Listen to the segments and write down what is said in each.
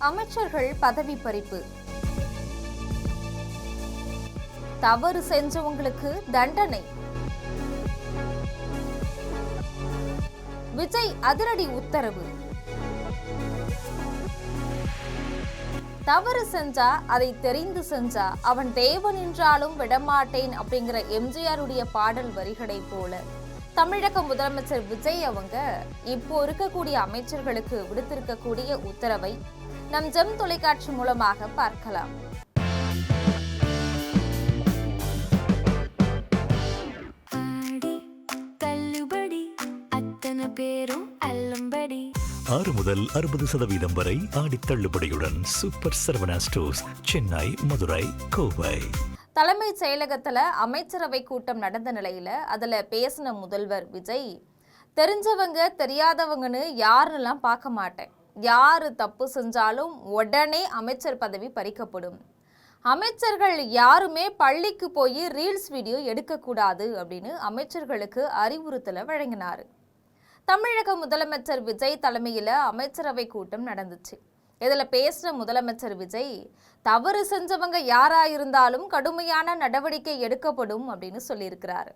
அமைச்சர்கள் பதவி பறிப்பு. தவறு செஞ்சவங்களுக்கு தண்டனை. விஜய் அதிரடி உத்தரவு. தவறு செஞ்சா அதை தெரிந்து செஞ்சா அவன் தேவன் என்றாலும் விடமாட்டேன் அப்படிங்கிற எம்ஜிஆருடைய பாடல் வரிகளை போல தமிழக முதலமைச்சர் விஜய் அவங்க இப்போ இருக்கக்கூடிய அமைச்சர்களுக்கு விடுத்திருக்கக்கூடிய உத்தரவை நம் ஜெம் தொலைக்காட்சி மூலமாக பார்க்கலாம். ஆறு முதல் 60% வரை ஆடி தள்ளுபடியுடன் சூப்பர் சரவணா ஸ்டோர்ஸ், சென்னை, மதுரை, கோவை. தலைமைச் செயலகத்துல அமைச்சரவை கூட்டம் நடந்த நிலையில அதுல பேசின முதல்வர் விஜய், தெரிஞ்சவங்க தெரியாதவங்கன்னு யாருன்னெல்லாம் பார்க்க மாட்டேன், யாரு தப்பு செஞ்சாலும் உடனே அமைச்சர் பதவி பறிக்கப்படும், அமைச்சர்கள் யாருமே பள்ளிக்கு போய் ரீல்ஸ் வீடியோ எடுக்கக்கூடாது அப்படின்னு அமைச்சர்களுக்கு அறிவுறுத்தலை வழங்கினார். தமிழக முதலமைச்சர் விஜய் தலைமையில் அமைச்சரவை கூட்டம் நடந்துச்சு. இதில் பேசுகிற முதலமைச்சர் விஜய், தவறு செஞ்சவங்க யாராயிருந்தாலும் கடுமையான நடவடிக்கை எடுக்கப்படும் அப்படின்னு சொல்லியிருக்கிறாரு.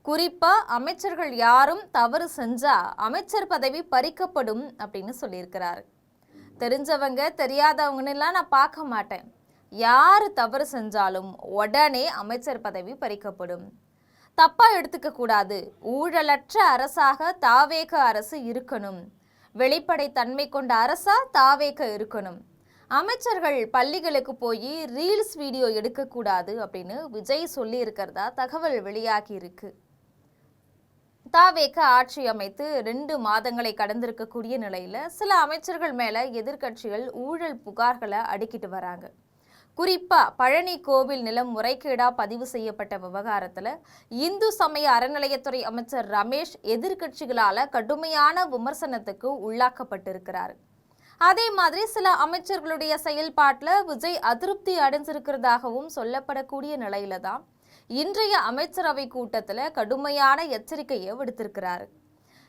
குறிப்பாக அமைச்சர்கள் யாரும் தவறு செஞ்சா அமைச்சர் பதவி பறிக்கப்படும் அப்படின்னு சொல்லியிருக்கிறாரு. தெரிஞ்சவங்க தெரியாதவங்கன்னெல்லாம் நான் பார்க்க மாட்டேன், யார் தவறு செஞ்சாலும் உடனே அமைச்சர் பதவி பறிக்கப்படும், தப்பா எடுத்துக்க கூடாது, ஊழலற்ற அரசாக தாவேக அரசு இருக்கணும், வெளிப்படை தன்மை கொண்ட அரசா தாவேக இருக்கணும், அமைச்சர்கள் பள்ளிகளுக்கு போய் ரீல்ஸ் வீடியோ எடுக்கக்கூடாது அப்படின்னு விஜய் சொல்லி இருக்கிறதா தகவல் வெளியாகி இருக்கு. தாவேக ஆட்சி அமைத்து 2 மாதங்களை கடந்திருக்கக்கூடிய நிலையில சில அமைச்சர்கள் மேல எதிர்க்கட்சிகள் ஊழல் புகார்களை அடுக்கிட்டு வராங்க. குறிப்பா பழனி கோவில் நிலம் முறைகேடா பதிவு செய்யப்பட்ட விவகாரத்துல இந்து சமய அறநிலையத்துறை அமைச்சர் ரமேஷ் எதிர்க்கட்சிகளால கடுமையான விமர்சனத்துக்கு உள்ளாக்கப்பட்டிருக்கிறார். அதே மாதிரி சில அமைச்சர்களுடைய செயல்பாட்டில் விஜய் அதிருப்தி அடைஞ்சிருக்கிறதாகவும் சொல்லப்படக்கூடிய நிலையில தான் இன்றைய அமைச்சரவை கூட்டத்துல கடுமையான எச்சரிக்கையை விடுத்திருக்கிறாரு.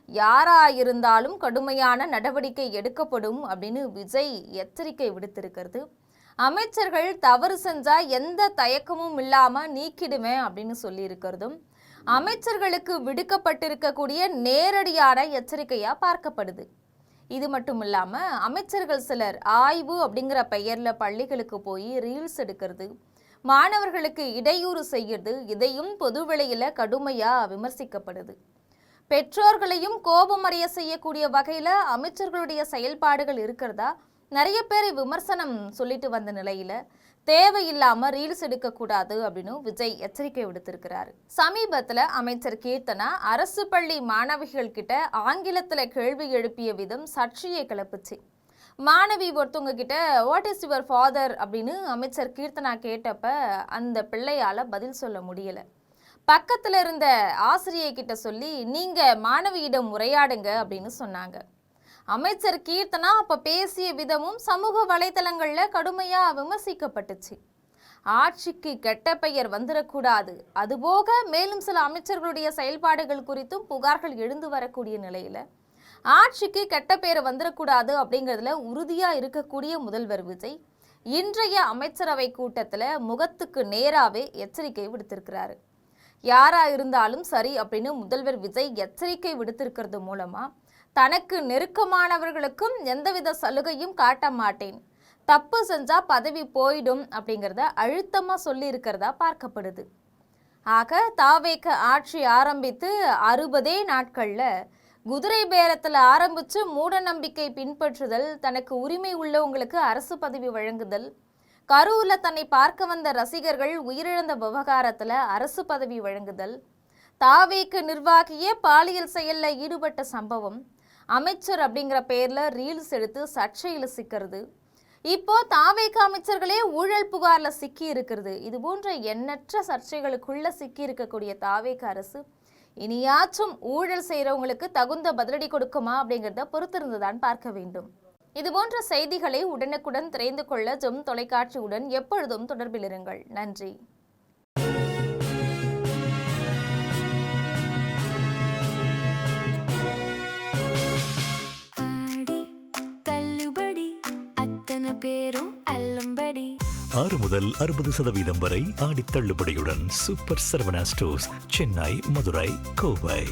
யாராயிருந்தாலும் கடுமையான நடவடிக்கை எடுக்கப்படும் அப்படின்னு விஜய் எச்சரிக்கை விடுத்திருக்கிறது. அமைச்சர்கள் தவறு செஞ்சா எந்த தயக்கமும் இல்லாம நீக்கிடுவேன் அப்படின்னு சொல்லி இருக்கிறதும் அமைச்சர்களுக்கு விடுக்கப்பட்டிருக்கக்கூடிய நேரடியான எச்சரிக்கையா பார்க்கப்படுது. இது மட்டும் இல்லாம அமைச்சர்கள் சிலர் ஆய்வு அப்படிங்கிற பெயர்ல பள்ளிகளுக்கு போய் ரீல்ஸ் எடுக்கிறது, மாணவர்களுக்கு இடையூறு செய்யறது, இதையும் பொதுவெளியில கடுமையா விமர்சிக்கப்படுது. பெற்றோர்களையும் கோபமடைய செய்யக்கூடிய வகையில அமைச்சர்களுடைய செயல்பாடுகள் இருக்கிறதா நிறைய பேர் விமர்சனம் சொல்லிட்டு வந்த நிலையில தேவையில்லாம ரீல்ஸ் எடுக்கக்கூடாது அப்படின்னு விஜய் எச்சரிக்கை விடுத்திருக்கிறாரு. சமீபத்துல அமைச்சர் கீர்த்தனா அரசு பள்ளி மாணவிகள் கிட்ட ஆங்கிலத்துல கேள்வி எழுப்பிய விதம் சர்ச்சையை கிளப்புச்சு. மாணவி ஒருத்தவங்க கிட்ட வாட் இஸ் யுவர் ஃபாதர் அப்படின்னு அமைச்சர் கீர்த்தனா கேட்டப்ப அந்த பிள்ளையால பதில் சொல்ல முடியல. பக்கத்துல இருந்த ஆசிரியை கிட்ட சொல்லி நீங்க மாணவியிடம் உரையாடுங்க அப்படின்னு சொன்னாங்க. அமைச்சர் கீர்த்தனா அப்ப பேசிய விதமும் சமூக வலைதளங்கள்ல கடுமையா விமர்சிக்கப்பட்டுச்சு. ஆட்சிக்கு கெட்ட பெயர் வந்துடக்கூடாது, அதுபோக மேலும் சில அமைச்சர்களுடைய செயல்பாடுகள் குறித்தும் புகார்கள் எழுந்து வரக்கூடிய நிலையில ஆட்சிக்கு கெட்ட பெயர் வந்துடக்கூடாது அப்படிங்கிறதுல உறுதியா இருக்கக்கூடிய முதல்வர் விஜய் இன்றைய அமைச்சரவை கூட்டத்துல முகத்துக்கு நேராவே எச்சரிக்கை விடுத்திருக்கிறாரு. யாரா இருந்தாலும் சரி அப்படின்னு முதல்வர் விஜய் எச்சரிக்கை விடுத்திருக்கிறது மூலமா தனக்கு நெருக்கமானவர்களுக்கும் எந்தவித சலுகையும் காட்ட மாட்டேன், தப்பு செஞ்சா பதவி போயிடும் அப்படிங்கிறத அழுத்தமா சொல்லி இருக்கிறதா பார்க்கப்படுது. ஆக தாவேக ஆட்சி ஆரம்பித்து 60 நாட்கள்ல குதிரை பேரத்தில் ஆரம்பிச்சு மூட நம்பிக்கை பின்பற்றுதல், தனக்கு உரிமை உள்ளவங்களுக்கு அரசு பதவி வழங்குதல், கரூர்ல தன்னை பார்க்க வந்த ரசிகர்கள் உயிரிழந்த விவகாரத்துல அரசு பதவி வழங்குதல், தாவேக நிர்வாகியே பாலியல் செயல்ல ஈடுபட்ட சம்பவம், அமைச்சர் அப்படிங்கிற பேர்ல ரீல்ஸ் எடுத்து சர்ச்சையில சிக்கிறது, இப்போ தாவேக அமைச்சர்களே ஊழல் புகார்ல சிக்கி இருக்கிறது, இது போன்ற எண்ணற்ற சர்ச்சைகளுக்குள்ள சிக்கி இருக்கக்கூடிய தாவேக அரசு இனியாச்சும் ஊழல் செய்யறவங்களுக்கு தகுந்த பதிலடி கொடுக்குமா அப்படிங்கிறத பொறுத்திருந்துதான் பார்க்க வேண்டும். இது போன்ற செய்திகளை உடனுக்குடன் தெரிந்து கொள்ள ஜெம் தொலைக்காட்சியுடன் எப்பொழுதும் தொடர்பில் இருங்கள். நன்றி. அத்தனை பேரும் அல்லம்படி 6 முதல் 60% வரை ஆடி தள்ளுபடியுடன் சூப்பர் சரவணா ஸ்டோர்ஸ், சென்னை, மதுரை, கோவை.